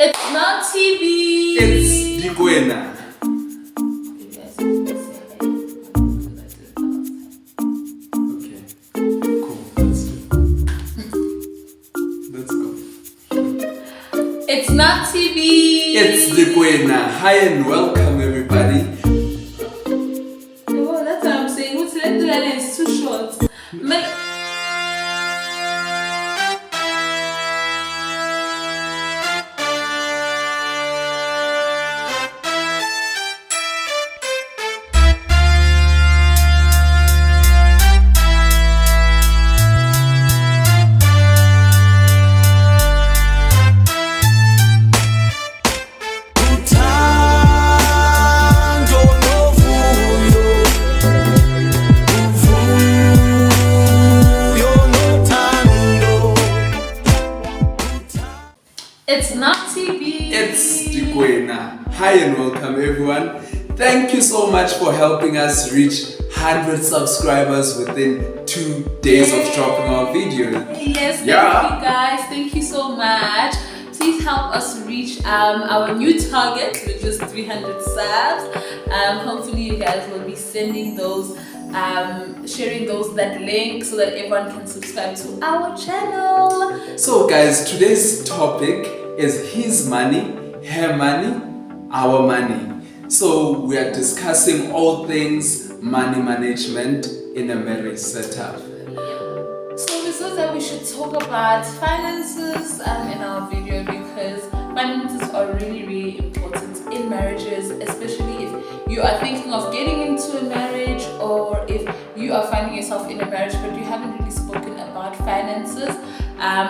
It's not TV. It's D-KOENA. Okay, cool. Let's go. It's not TV. It's D-KOENA. Hi and welcome, everybody. Oh, that's what I'm saying. What's that? It's too short. It's not TV. It's D-KOENA. Hi and welcome, everyone. Thank you so much for helping us reach 100 subscribers within 2 days of dropping our video. Yes, thank you guys. Thank you so much. Please help us reach our new target, which is 300 subs. Hopefully you guys will be sending those, sharing that link so that everyone can subscribe to our channel. So guys, today's topic is his money, her money, our money. So we are discussing all things money management in a marriage setup. So we thought that we should talk about finances in our video because finances are really, really important in marriages, especially if you are thinking of getting into a marriage or if you are finding yourself in a marriage but you haven't really spoken about finances.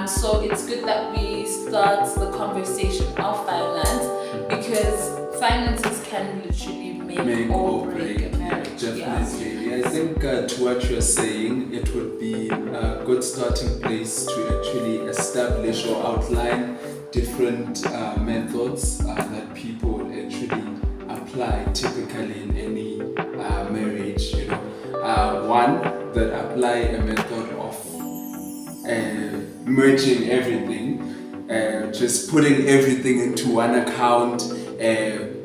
So it's good that we start the conversation of finance because finances can literally make or break a marriage. Definitely. Yeah. I think to what you're saying, it would be a good starting place to actually establish or outline different methods that people would actually apply typically in any marriage. You know, one that apply a method of merging everything, just putting everything into one account,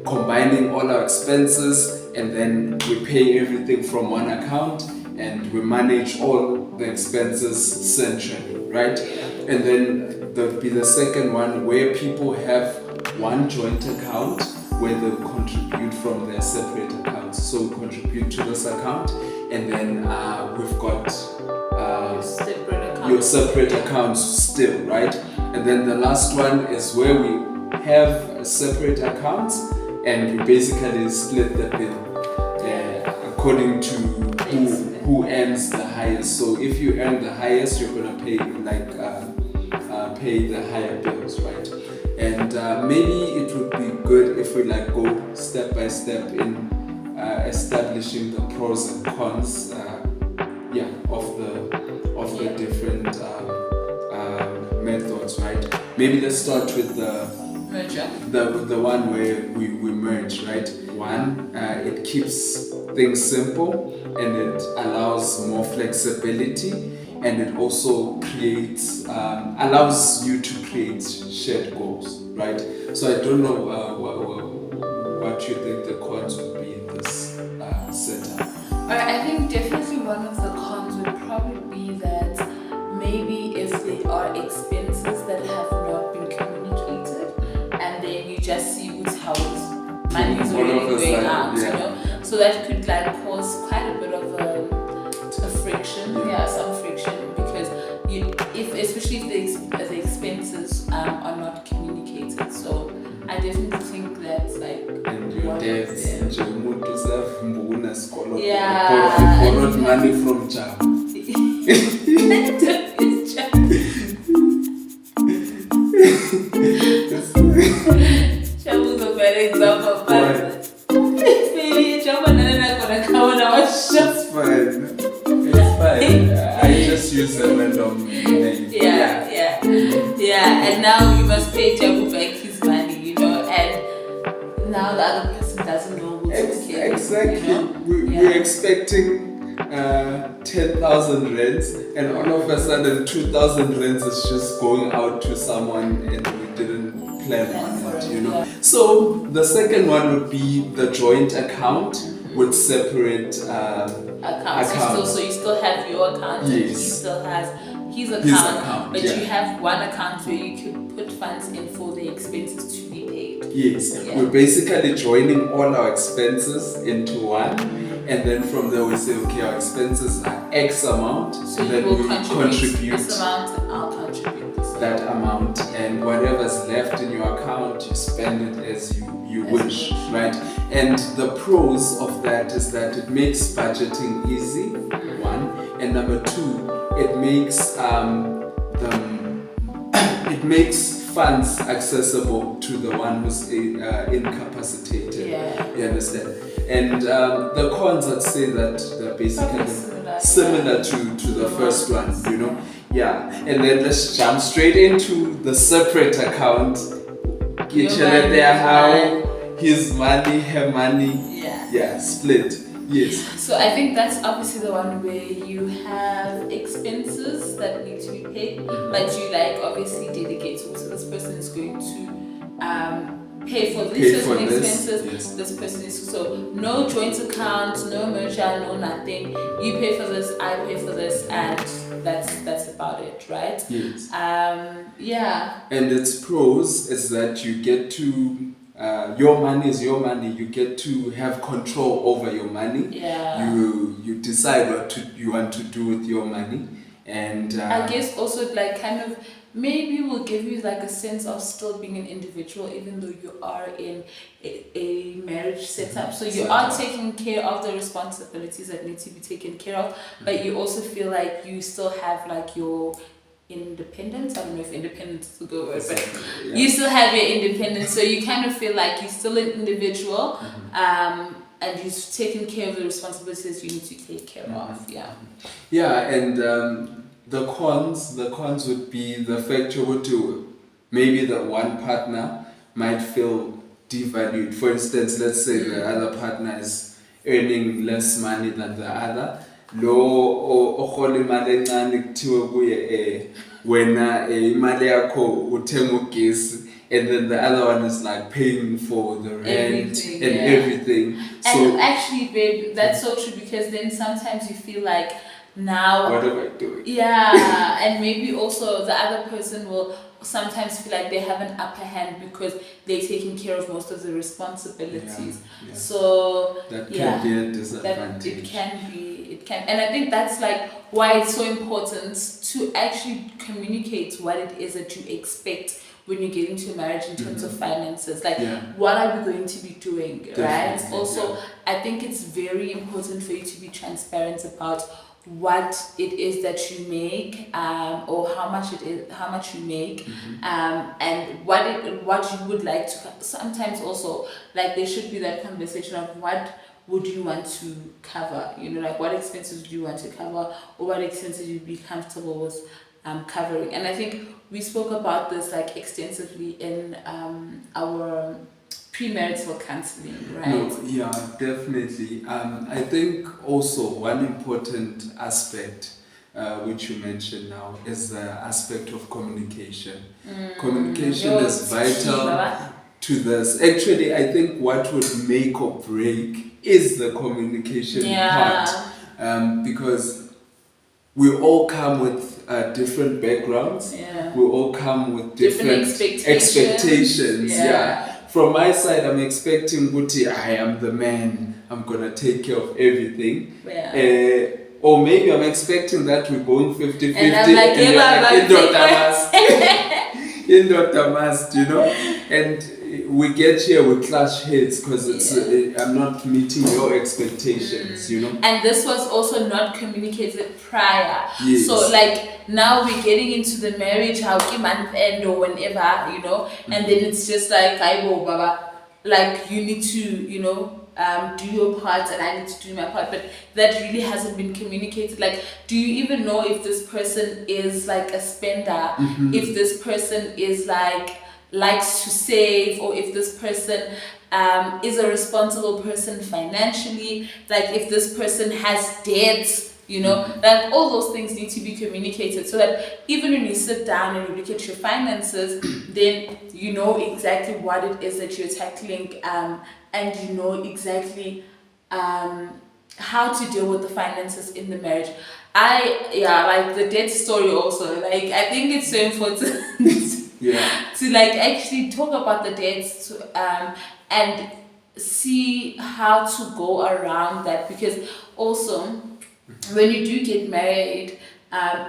combining all our expenses, and then we pay everything from one account and we manage all the expenses centrally, right? And then there'll be the second one where people have one joint account where they contribute from their separate accounts. So we contribute to this account, and then we've got your separate accounts still, right? And then the last one is where we have separate accounts and we basically split the bill according to who earns the highest. So if you earn the highest, you're gonna pay pay the higher bills, right? And maybe it would be good if we go step by step in establishing the pros and cons of the different methods, right? Maybe let's start with the merger. The one where we merge, right? One, it keeps things simple and it allows more flexibility, and it also creates allows you to create shared goals, right? So I don't know what you think the cons would be in this setup. I think definitely one of the cons would probably be that maybe if there are expenses that have not been communicated and then you just see what's how money is really going out, you know? So that could cause quite a bit of a friction, some friction, because especially if the expenses are not communicated. So I definitely think that's and your debts, borrowed money from Jam. Chabu's a bad example, but maybe Chabu and Nana are gonna come on our show. It's fine. I just use a random name. Yeah. And now you must pay Chabu back his money, you know, and now the other person doesn't know who's okay. Exactly. You know? We're expecting 10,000 rands, and all of a sudden 2,000 rands is just going out to someone and we didn't plan on for it, it, you know. yeah. So the second one would be the joint account with separate accounts. So you still have your account, and he Yes. still has his His account, account, but yeah. you have one account where you could put funds in for the expenses to be paid. Yes, Yeah. we're basically joining all our expenses into one, and then from there we say, okay, our expenses are X amount, So and you then will we contribute this amount, and I'll contribute this that amount, and whatever's left in your account, you spend it as you wish, right? And the pros of that is that it makes budgeting easy, one, and number two, it makes it makes funds accessible to the one who's incapacitated. Yeah. You understand? And the cons, I'd say that they're basically Probably similar to the first one, you know? Yeah. And then let's jump straight into the separate account. Get Your money, how his money, her money. Yeah. Yeah, split. Yes. So I think that's obviously the one where you have expenses that need to be paid, but you like obviously dedicate. So this person is going to pay for this certain expenses. Yes. This person is so no joint account, no merger, no nothing. You pay for this, I pay for this, and that's about it, right? Yes. Yeah. And its pros is that you get to your money is your money. You get to have control over your money. Yeah. You decide what you want to do with your money, and I guess also like kind of maybe will give you like a sense of still being an individual, even though you are in a marriage setup. So you are taking care of the responsibilities that need to be taken care of, but you also feel like you still have like your independence. I don't know if independence is a good word, but you still have your independence. So you kind of feel like you're still an individual, and you've taken care of the responsibilities you need to take care of. Yeah. Yeah, and the cons would be the fact you would do maybe the one partner might feel devalued. For instance, let's say the other partner is earning less money than the other. Lo ohola imali encane kuthiwe kuye wena imali yakho uthenga ugesi, and then the other one is like paying for the rent everything. And So actually, babe, that's so true, because then sometimes you feel like now what am I doing? Yeah, and maybe also the other person will sometimes feel like they have an upper hand because they're taking care of most of the responsibilities. Yeah. So That can be a disadvantage. That it can, and I think that's like why it's so important to actually communicate what it is that you expect when you get into a marriage in terms of finances. Like, what are we going to be doing, right? Also, I think it's very important for you to be transparent about what it is that you make, or how much you make, and what you would like to. Sometimes also, like, there should be that conversation of what would you want to cover, like what expenses do you want to cover, or what expenses you'd be comfortable with covering. And I think we spoke about this like extensively in our premarital counseling, right? No, yeah, definitely. I think also one important aspect which you mentioned now is the aspect of communication. Communication is vital to this. Actually, I think what would make or break is the communication part, because we all come with different backgrounds. We all come with different expectations. From my side, I'm expecting Guti, I am the man, I'm gonna take care of everything. Or maybe I'm expecting that we're going 50-50, and I'm like, in Dr. Mast, and we get here, we clash heads because I'm not meeting your expectations, And this was also not communicated prior. So like now we're getting into the marriage, how month end or whenever, and then it's just like, Baba, like you need to, do your part and I need to do my part, but that really hasn't been communicated. Like, do you even know if this person is like a spender, if this person is like likes to save, or if this person is a responsible person financially, like if this person has debts You know, like all those things need to be communicated so that even when you sit down and you look at your finances, then you know exactly what it is that you're tackling, and you know exactly how to deal with the finances in the marriage. Like the debt story also. Like I think it's so important to like actually talk about the debts and see how to go around that, because also when you do get married,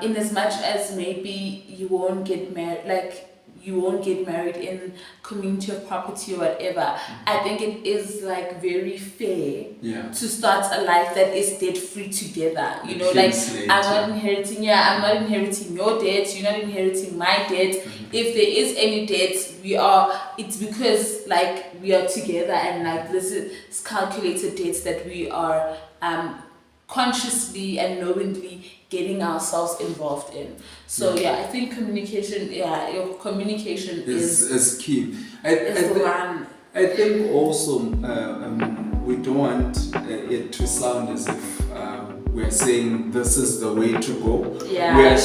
in as much as maybe you won't get married, like you won't get married in community of property or whatever, I think it is like very fair to start a life that is debt free together. You know, like I'm not inheriting your debt, you're not inheriting my debt. If there is any debt, it's because like we are together, and like this is calculated debts that we are consciously and knowingly getting ourselves involved in. So I think communication, your communication is key. I think also we don't want it to sound as if we're saying this is the way to go. We're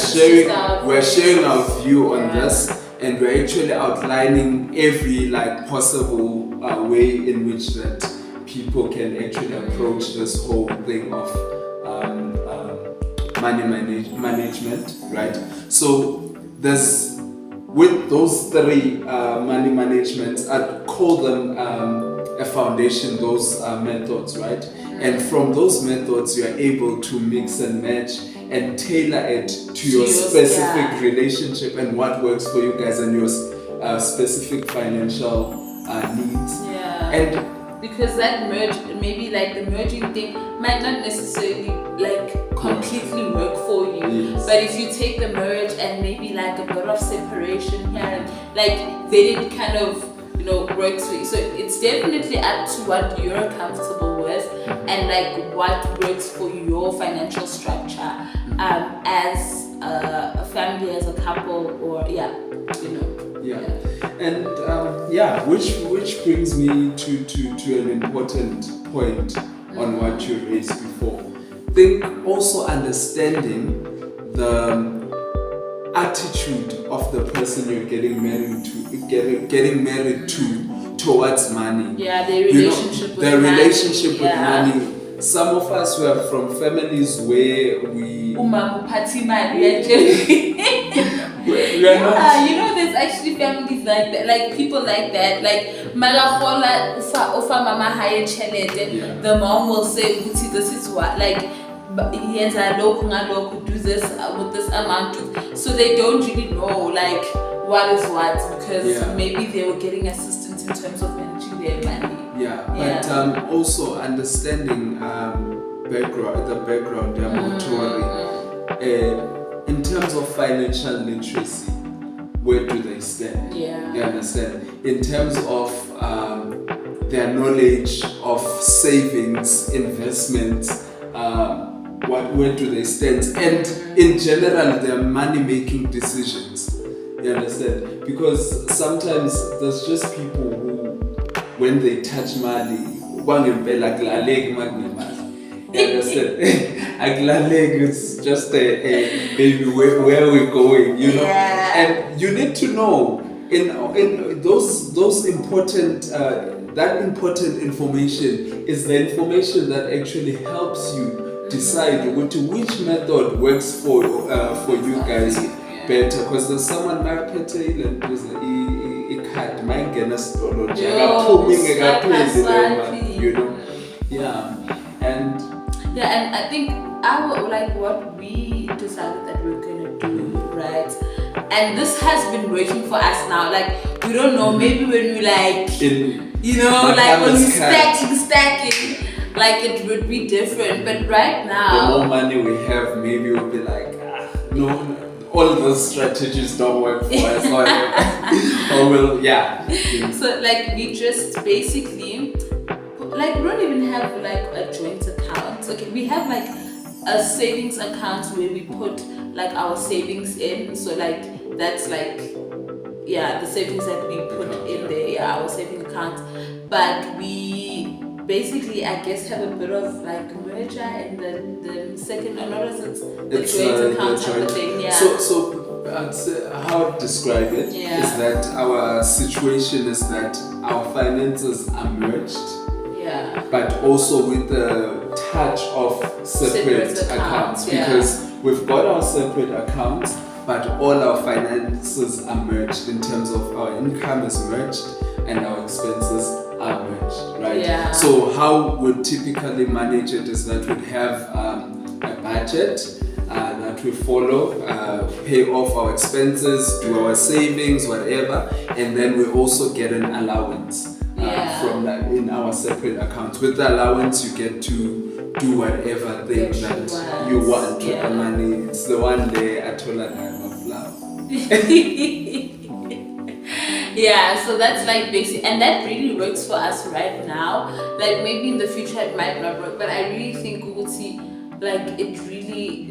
sharing our view on this, and we're actually outlining every like possible way in which that people can actually approach this whole thing of money management, right? So there's, with those three money managements, I'd call them a foundation, those methods, right? And from those methods, you are able to mix and match and tailor it to your specific relationship and what works for you guys and your specific financial needs. And because that maybe like the merging thing might not necessarily like completely work for you, but if you take the merge and maybe like a bit of separation here, and like then it kind of, you know, works for you. So it's definitely up to what you're comfortable with and like what works for your financial structure as a family, as a couple, or and which brings me to an important point on what you raised before. Think also understanding the attitude of the person you're getting married to towards money. Their relationship with money. Some of us were from families where we are not. You know, there's actually families like that, like people like that, like Malahola ufa mama higher chelete. The mom will say, this is what, like, do this with this amount, so they don't really know like what is what, because maybe they were getting assistance in terms of managing their money. But also understanding the background, in terms of financial literacy, where do they stand? You understand? In terms of their knowledge of savings, investments, where do they stand? And in general, their money-making decisions. You understand? Because sometimes there's just people who, when they touch money, you understand? It's just a baby, where we're going, you know. And you need to know in those important that important information is the information that actually helps you decide which method works for you guys better. Because there's someone and I think what we decided that we're gonna do, right? And this has been working for us now. Like, we don't know, maybe when we when we stacking, like it would be different. But right now, the more money we have, maybe we'll be like, no, all those strategies don't work for us. So like we just basically, like, we don't even have like a joint account. Okay, we have like a savings account where we put like our savings in. So like that's like the savings that we put in there, our saving account. But we basically, I guess, have a bit of like merger in the second, or not as it's the It's joint account the type of joint. thing, yeah. So I'd say how I'd describe it is Yeah. that our situation is that our finances are merged, Yeah. but also with a touch of separate Separate accounts, yeah. because we've got our separate accounts, but all our finances are merged in terms of our income is merged and our expenses are merged, right? Yeah. So how we typically manage it is that we have a budget that we follow, pay off our expenses, do our savings, whatever, and then we also get an allowance from that in our separate accounts. With the allowance, you get to do whatever thing that you want with the money. It's the one day I told her I love love. Yeah, so that's like basic, and that really works for us right now. Like maybe in the future it might not work, but I really think we will see like it really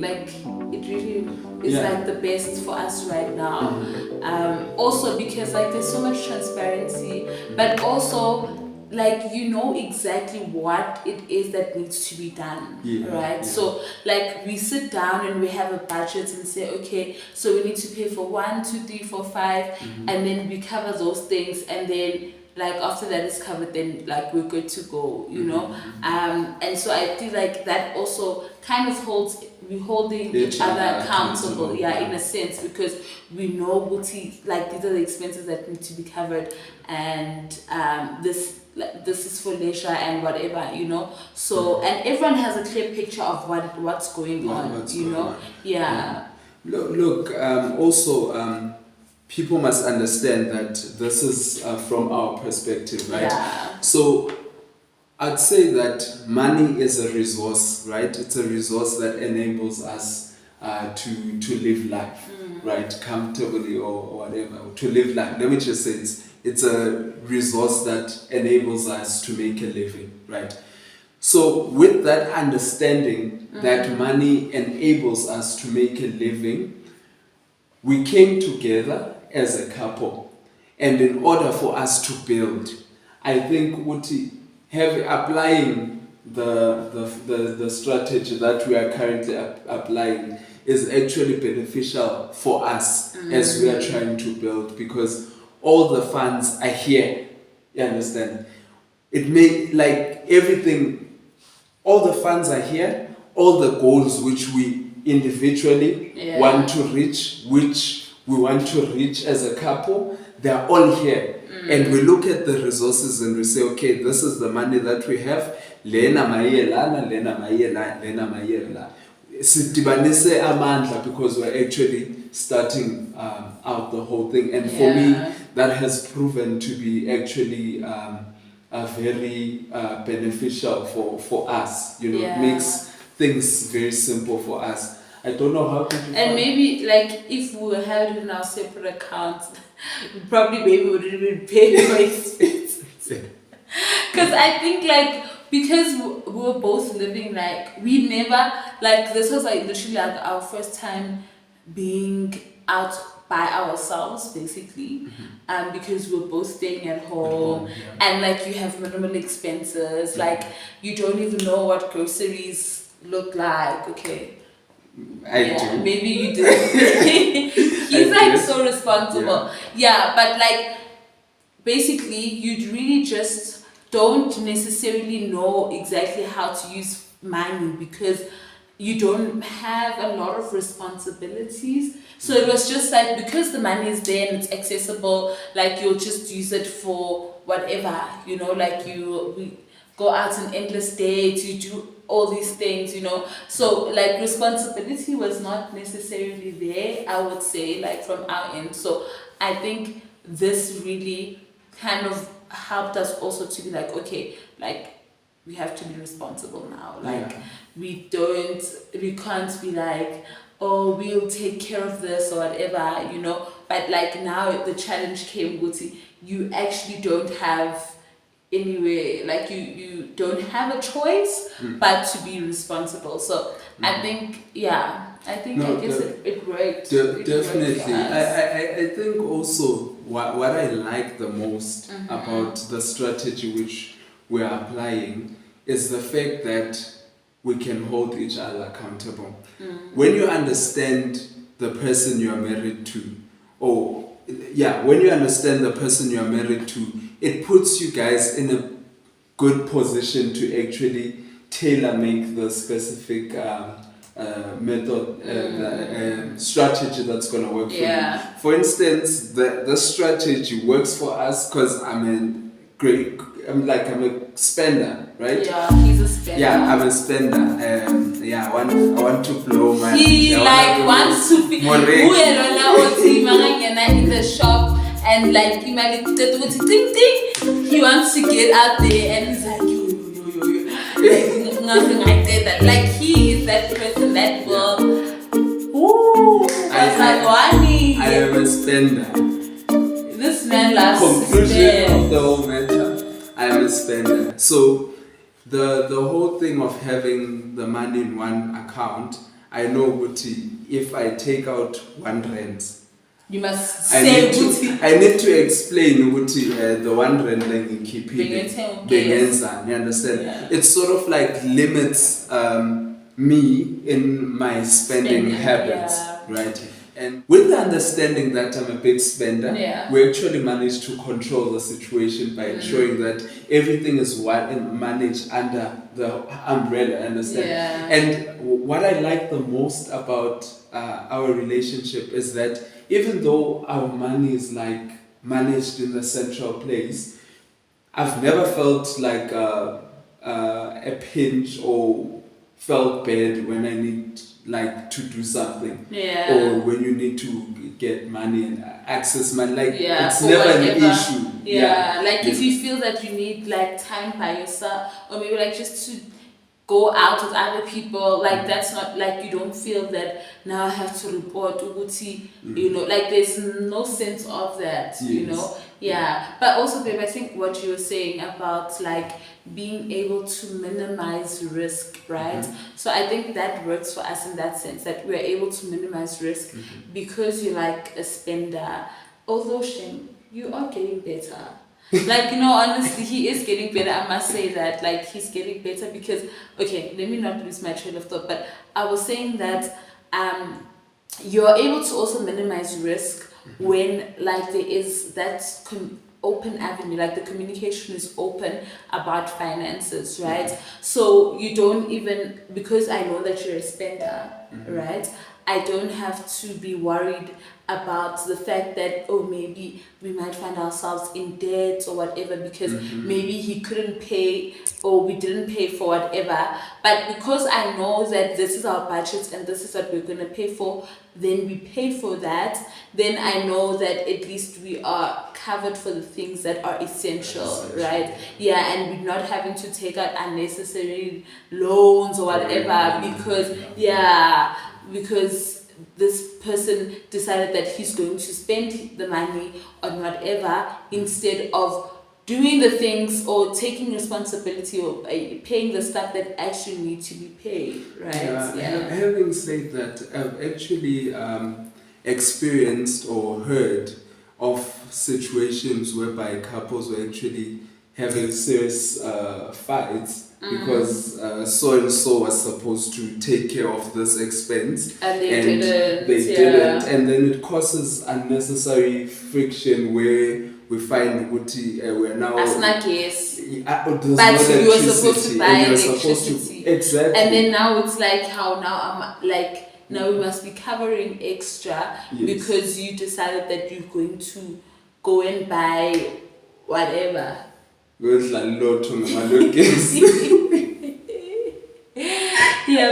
is like the best for us right now. Also because like there's so much transparency, but also like you know exactly what it is that needs to be done, right? So like we sit down and we have a budget and say, okay, so we need to pay for 1, 2, 3, 4, 5, and then we cover those things, and then like after that is covered, then like we're good to go, you know. And so I feel like that also kind of we're holding each other accountable, in a sense, because we know like these are the expenses that need to be covered, and this is for leisure and whatever, you know. So and everyone has a clear picture of what's going on, you know. Look, also people must understand that this is from our perspective, right? So I'd say that money is a resource, right? It's a resource that enables us to live life, right? Comfortably or whatever, to live life. Let me just say it's a resource that enables us to make a living, right? So with that understanding that money enables us to make a living, we came together as a couple, and in order for us to build, I think applying the strategy that we are currently applying is actually beneficial for us as we are trying to build, because all the funds are here. You understand? It may like everything, all the funds are here, all the goals which we individually want to reach, which we want to reach as a couple, they're all here. And we look at the resources and we say, okay, this is the money that we have. Lena mayelana, lena mayelana, lena mayelana. Sidibanise amandla, because we're actually starting out the whole thing. And for me, that has proven to be actually very beneficial for us. You know, it makes things very simple for us. I don't know how to do. And maybe like if we were held in our separate accounts, probably maybe wouldn't even pay for expenses. Because I think like because we were both living like we never like this was like literally like our first time being out by ourselves basically, because we were both staying at home, and like you have minimal expenses, like you don't even know what groceries look like. Okay. I do. Maybe you did. He's like so responsible. But like basically you really just don't necessarily know exactly how to use money because you don't have a lot of responsibilities. So it was just like because the money is there and it's accessible, like you'll just use it for whatever, you know, like we go out on endless dates, you do all these things, you know. So like responsibility was not necessarily there, I would say, like from our end. So I think this really kind of helped us also to be like, okay, like we have to be responsible now. Like we can't be like, oh, we'll take care of this or whatever, you know. But like now the challenge came, Guti, you actually don't have anywhere, like you don't have a choice but to be responsible. So I think I guess it worked. Definitely. I think also what I like the most about the strategy which we're applying is the fact that we can hold each other accountable. When you understand the person you are married to, when you understand the person you are married to, it puts you guys in a good position to actually tailor make the specific method, strategy that's going to work for you. For instance, the strategy works for us because I'm a spender, right? Yeah, he's a spender. Yeah, I'm a spender. I want to blow my. He wants to be in the shop and like he wants to get out there and he's like yo. Nothing like that. Like he is that person that will. I am a spender. This man loves conclusion of the whole matter. I am a spender. So the whole thing of having the money in one account, I know Guti, if I take out R1, you must say Guti. I need to explain Guti, the R1 like keep it. You understand? Yeah. It sort of like limits me in my spending habits, right? And with the understanding that I'm a big spender, we actually managed to control the situation by ensuring that everything is managed under the umbrella, understand? Yeah. And what I like the most about our relationship is that even though our money is like managed in the central place, I've never felt like a pinch or felt bad when I need like to do something, or when you need to get money and access money, like it's never an issue. If you feel that you need like time by yourself, or maybe like just to go out with other people, like that's not like you don't feel that now I have to report Uguti, you know, like there's no sense of that, you know. But also babe, I think what you were saying about like being able to minimize risk, right? So I think that works for us in that sense, that we're able to minimize risk because you're like a spender. Although Shane, you are getting better. Like, you know, honestly, he is getting better. I must say that, like, he's getting better because, okay, let me not lose my train of thought, but I was saying that you're able to also minimize risk when, like, there is that open avenue, like the communication is open about finances, right? So you don't even, because I know that you're a spender, right? I don't have to be worried about the fact that, oh, maybe we might find ourselves in debt or whatever because maybe he couldn't pay or we didn't pay for whatever. But because I know that this is our budget and this is what we're going to pay for, then we pay for that. Then I know that at least we are covered for the things that are essential, right? Yeah, and we're not having to take out unnecessary loans or whatever because this person decided that he's going to spend the money on whatever instead of doing the things or taking responsibility or paying the stuff that actually need to be paid, right? Having said that, I've actually experienced or heard of situations whereby couples were actually having serious fights because so and so was supposed to take care of this expense and they didn't, and then it causes unnecessary friction where we find we're now as not yes, but you were supposed to buy electricity, exactly, and then now it's like how now I'm like now we must be covering extra because you decided that you're going to go and buy whatever. Yeah,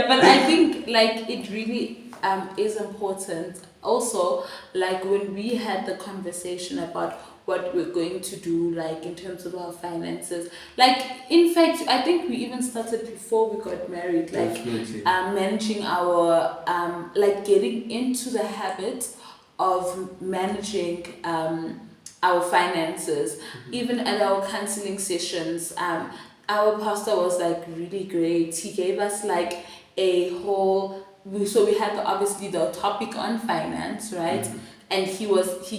but I think like it really is important also, like when we had the conversation about what we're going to do, like in terms of our finances, like in fact I think we even started before we got married, like managing our like getting into the habit of managing our finances. Even at our counseling sessions, our pastor was like really great. He gave us like a whole, so we had obviously the topic on finance, right? And he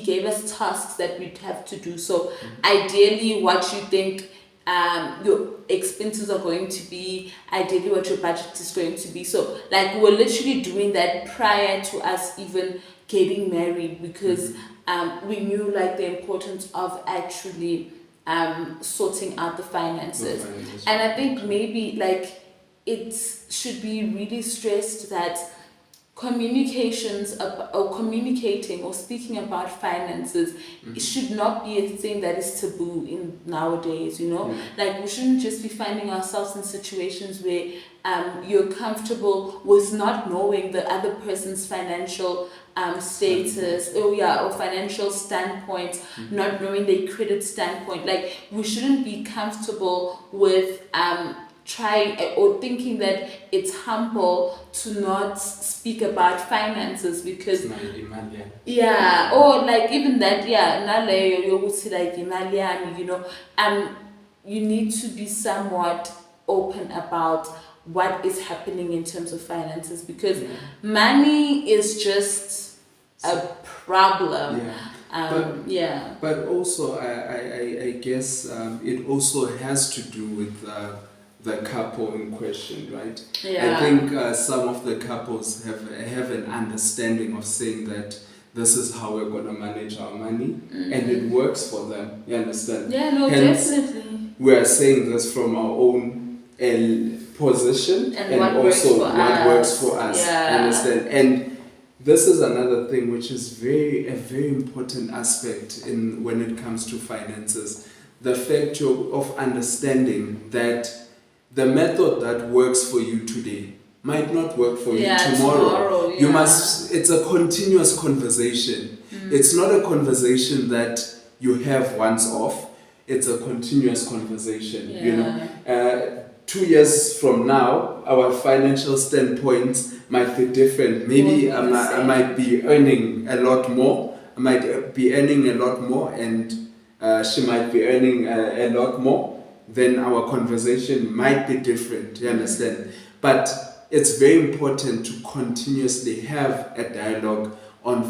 gave us tasks that we'd have to do. So ideally what you think your expenses are going to be, ideally what your budget is going to be. So like we're literally doing that prior to us even getting married, because we knew like the importance of actually sorting out the finances. And I think maybe like it should be really stressed that or communicating or speaking about finances, it should not be a thing that is taboo in nowadays, you know. Like we shouldn't just be finding ourselves in situations where you're comfortable with not knowing the other person's financial status or financial standpoint, not knowing their credit standpoint. Like we shouldn't be comfortable with trying or thinking that it's humble to not speak about finances, because or like even that you know, you need to be somewhat open about what is happening in terms of finances, because money is just a problem. But also I guess it also has to do with the couple in question, right? I think some of the couples have an understanding of saying that this is how we're going to manage our money, and it works for them. You understand? Hence, Definitely. We are saying this from our own position, and what also what works for us. Understand? And this is another thing which is a very important aspect when it comes to finances. The fact of understanding that the method that works for you today might not work for you tomorrow. You must. It's a continuous conversation. It's not a conversation that you have once off. It's a continuous conversation. You know, 2 years from now, our financial standpoints might be different. Maybe I might be earning a lot more. I might be earning a lot more, and she might be earning a lot more. Then our conversation might be different, you understand? But it's very important to continuously have a dialogue on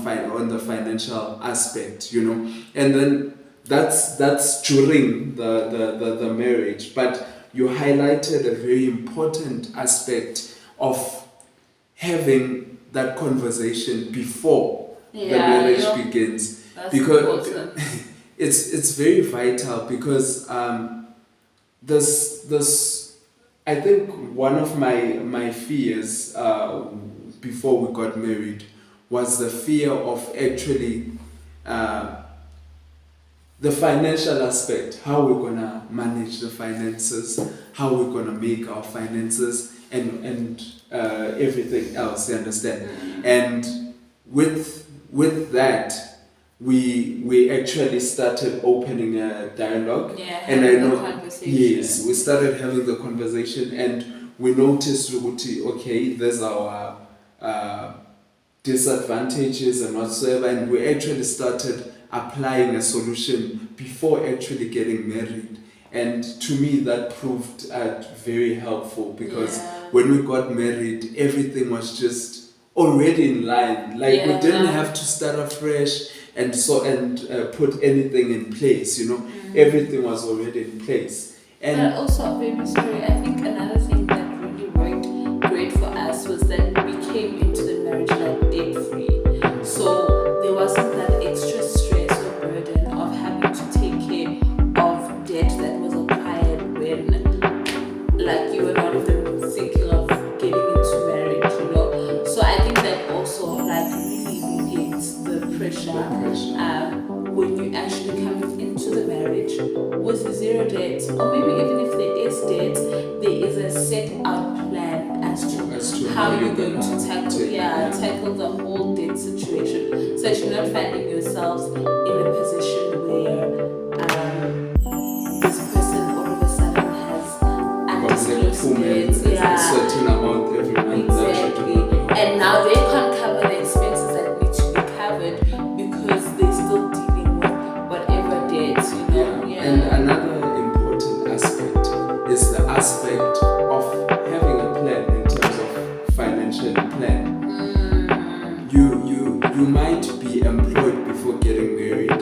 the financial aspect, you know? And then that's during the marriage. But you highlighted a very important aspect of having that conversation before the marriage begins. That's because important. it's very vital, because this I think one of my fears before we got married was the fear of actually the financial aspect, how we're gonna manage the finances, how we're gonna make our finances, and everything else, you understand? And with that, we actually started opening a dialogue, and I know we started having the conversation, and we noticed okay, there's our disadvantages and whatsoever, and we actually started applying a solution before actually getting married. And to me that proved very helpful, because when we got married, everything was just already in line. Like we didn't have to start afresh and put anything in place, you know. Everything was already in place. But also, I'm very sorry, I think another thing that really worked great for us was that we came into the marriage like debt free. So there wasn't that extra stress or burden of having to take care of debt that was acquired when like you were not even thinking of getting into marriage, you know. So I think that also like really alleviates the pressure when you actually come into the marriage with zero debt, or maybe even if there is debt, there is a set out plan as to how you're going to tackle the whole debt situation, so that you're not finding yourselves in a position where this person all of a sudden has undisclosed debt, a certain amount every month. Exactly. And now they can't cover the expenses that need to be covered because they're still dealing with whatever debt, you know. And another important aspect is the aspect of having a plan in terms of financial plan. You might be employed before getting married.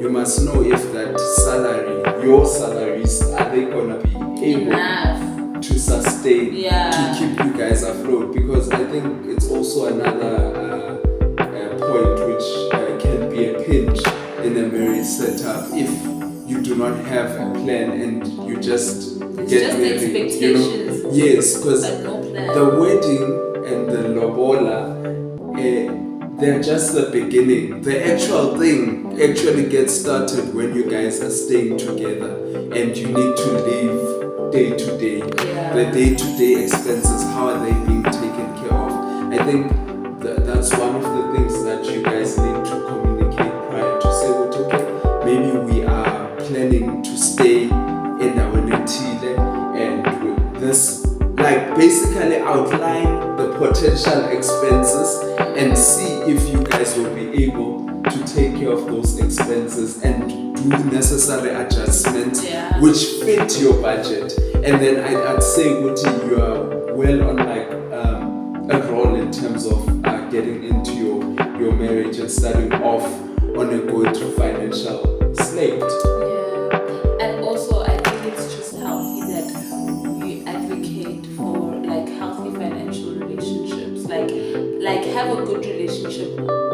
You must know if that salary, your salary, salaries, are they gonna be able enough to sustain, Yeah. to keep you guys afloat? Because I think it's also another point which can be a pinch in a marriage setup if you do not have a plan and you just It's get just married. expectations, Yes, because but no plan. the wedding and the lobola, they're just the beginning. The actual thing actually gets started when you guys are staying together and you need to live day to day. Yeah. The day-to-day expenses, how are they being taken care of? I think that's one of the things that you guys need to communicate prior to say, okay, maybe we are planning to stay in our Netile, and with this, like, basically outline the potential expenses and see if you guys will be able to take care of those expenses and do necessary adjustments Yeah. which fit your budget. And then I'd say, Guti, you are well on like a roll in terms of getting into your marriage and starting off on a good financial slate. Yeah, and also I think it's just healthy that we advocate for like healthy financial relationships, like have a good relationship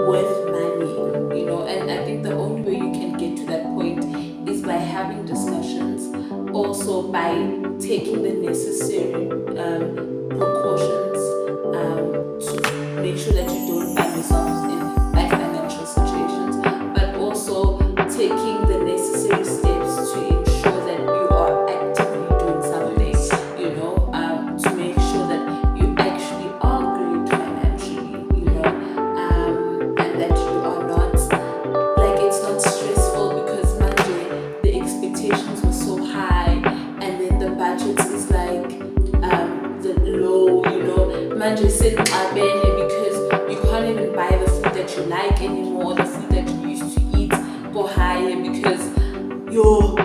with money, you know. And I think the only way you can get to that point is by having discussions, also by taking the necessary precautions to make sure that you don't find yourself in bad financial situations, but also taking the necessary steps to ensure that you are actively doing something, you know, to make sure that you actually are great financially, you know, and that you are not, like, it's not stressful because Monday the expectations were so high and then the budget is like the low, you know. Monday said because you can't even buy the food that you like anymore, the food that you used to eat go higher because you're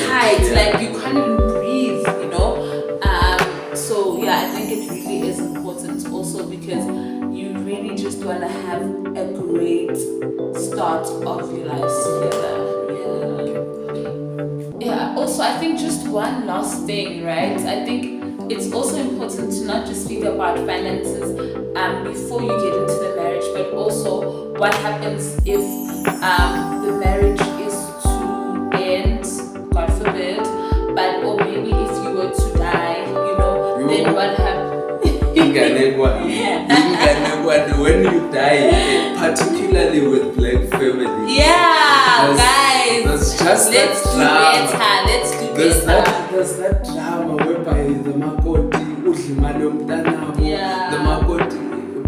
tight, Yeah. like you can't even breathe, you know. So yeah, I think it really is important also because you really just want to have a great start of your lives together. Yeah, also I think just one last thing, right? I think it's also important to not just speak about finances before you get into the marriage, but also what happens if the marriage is to end, God forbid, but or maybe if you were to die, you know, then what happens? When you die, particularly with black families. Yeah, guys. There's just let's that do drama. better. Let's do There's better. that drama whereby the makoti udlimali umntanabo. Yeah. The makoti,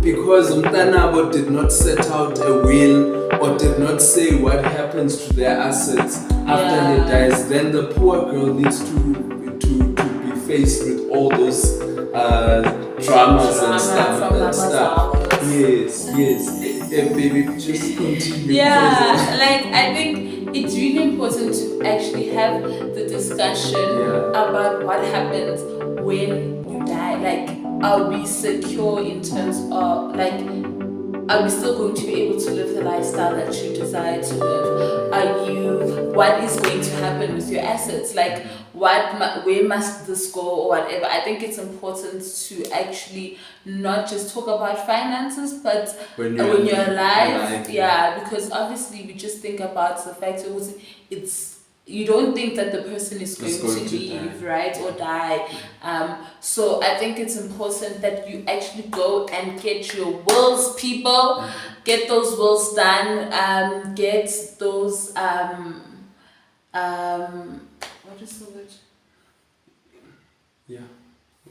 because umntanabo did not set out a will or did not say what happens to their assets after he dies, then the poor girl needs to be faced with all those dramas and stuff. Yes. Baby, just continue. Yeah, like I think it's really important to actually have the discussion about what happens when you die. Like, are we secure in terms of, like, are we still going to be able to live the lifestyle that you desire to live? What is going to happen with your assets? Like, where must this go or whatever? I think it's important to actually not just talk about finances, but when you're alive, because obviously we just think about the fact that you don't think that the person is going to leave, right, or die. So I think it's important that you actually go and get your wills, people. Get those wills done. Get those what is the word?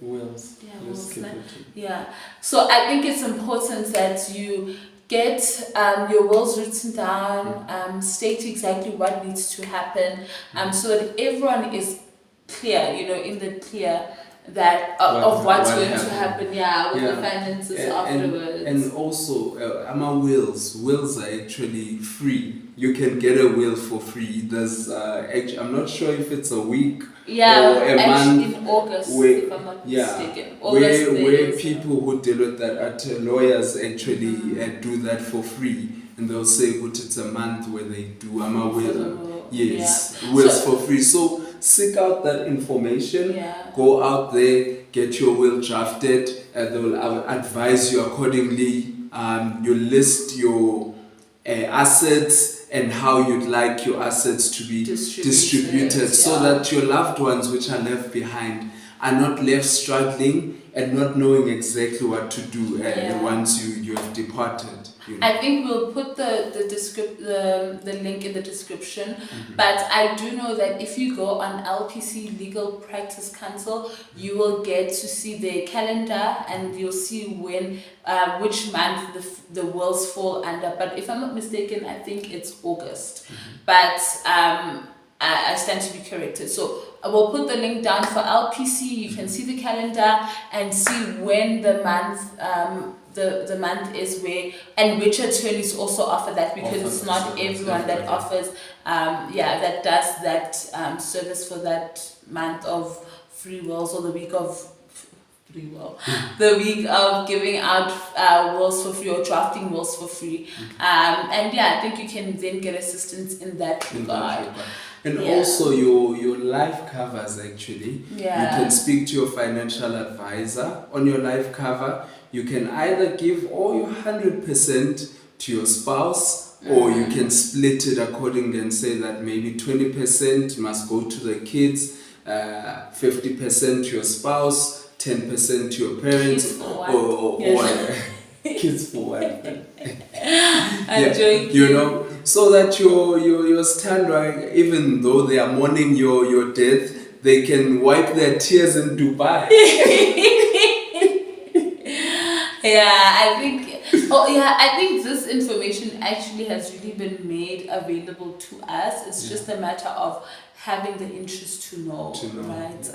Wills. So I think it's important that you get your wills written down, state exactly what needs to happen, so that everyone is clear, you know, in the clear that of what's going to happen, with the finances afterwards. And also, wills are actually free. You can get a will for free. There's I'm not sure if it's a week or a month in August, if I'm not mistaken. Where people who deal with that at lawyers actually do that for free, and they'll say, "But it's a month where they do will." Yes, Yeah. wills for free. So seek out that information. Yeah. Go out there, get your will drafted, and they will advise you accordingly. You list your assets and how you'd like your assets to be distributed so that your loved ones which are left behind are not left struggling and not knowing exactly what to do once you have departed. You know. I think we'll put the link in the description, but I do know that if you go on LPC Legal Practice Council, you will get to see their calendar and you'll see when which month the wills fall under. But if I'm not mistaken, I think it's August. But I stand to be corrected. So I will put the link down for LPC. You can see the calendar and see when the month the month is where, and which attorneys also offer that, because it's not everyone that offers that does that service for that month of free wills, or the week of free will, the week of giving out wills for free or drafting wills for free. And I think you can then get assistance in that regard. And also your life covers actually. You can speak to your financial advisor on your life cover. You can either give all your 100% to your spouse, or you can split it accordingly and say that maybe 20% must go to the kids, 50% to your spouse, 10% to your parents, or kids for one. You know, so that your stand right, even though they are mourning your death, they can wipe their tears in Dubai. I think this information actually has really been made available to us. It's just a matter of having the interest to know. Right?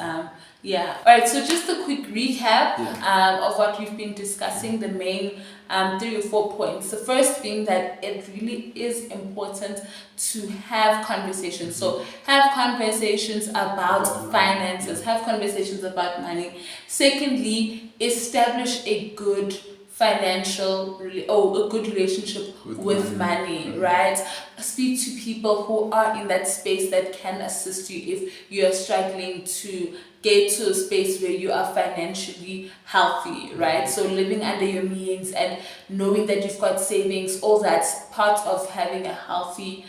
Alright, so just a quick recap of what we've been discussing, the main 3 or 4 points. The first being that it really is important to have conversations. So have conversations about finances, have conversations about money. Secondly, establish a good financial or a good relationship with money, right? Speak to people who are in that space that can assist you if you are struggling to get to a space where you are financially healthy, right? So living under your means and knowing that you've got savings, all that's part of having a healthy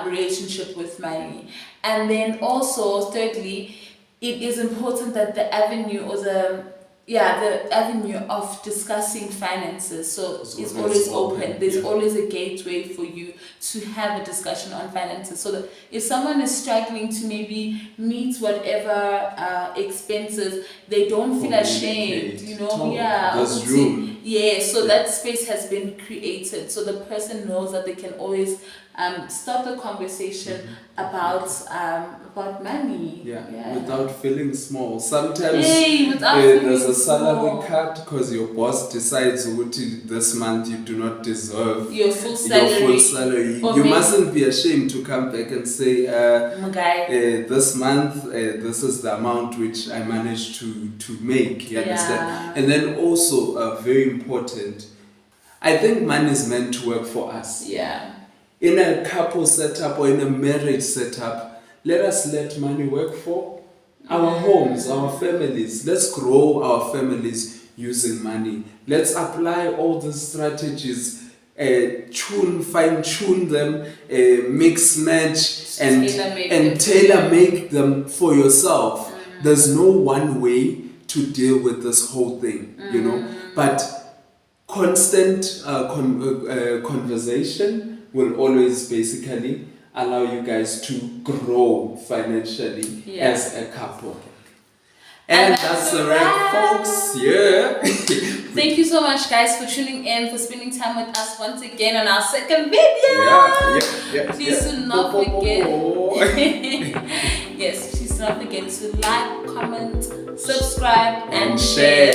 relationship with money. And then also, thirdly, it is important that the avenue or the avenue of discussing finances is always open. There's always a gateway for you to have a discussion on finances, so that if someone is struggling to maybe meet whatever expenses, they don't feel ashamed, There's room. So that space has been created, so the person knows that they can always start the conversation about money. Without feeling small. Sometimes there's a salary cut because your boss decides this month you do not deserve your full salary. You mustn't be ashamed to come back and say, this month this is the amount which I managed to make. You understand? And then also very important, I think money is meant to work for us. In a couple setup or in a marriage setup, let us let money work for our homes, our families. Let's grow our families using money. Let's apply all the strategies, fine-tune them, mix, match, and tailor-make them for yourself. There's no one way to deal with this whole thing, but constant conversation will always basically allow you guys to grow financially as a couple. And that's the wrap, folks. Thank you so much, guys, for tuning in, for spending time with us once again on our second video. Please do not forget. Please do not forget to like, comment, subscribe, and share.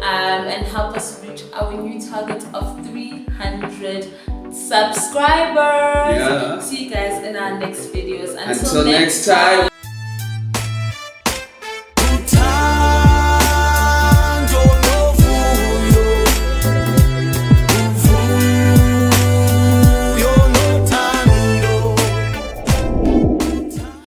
And help us reach our new target of 300 subscribers. See you guys in our next videos. Until next time.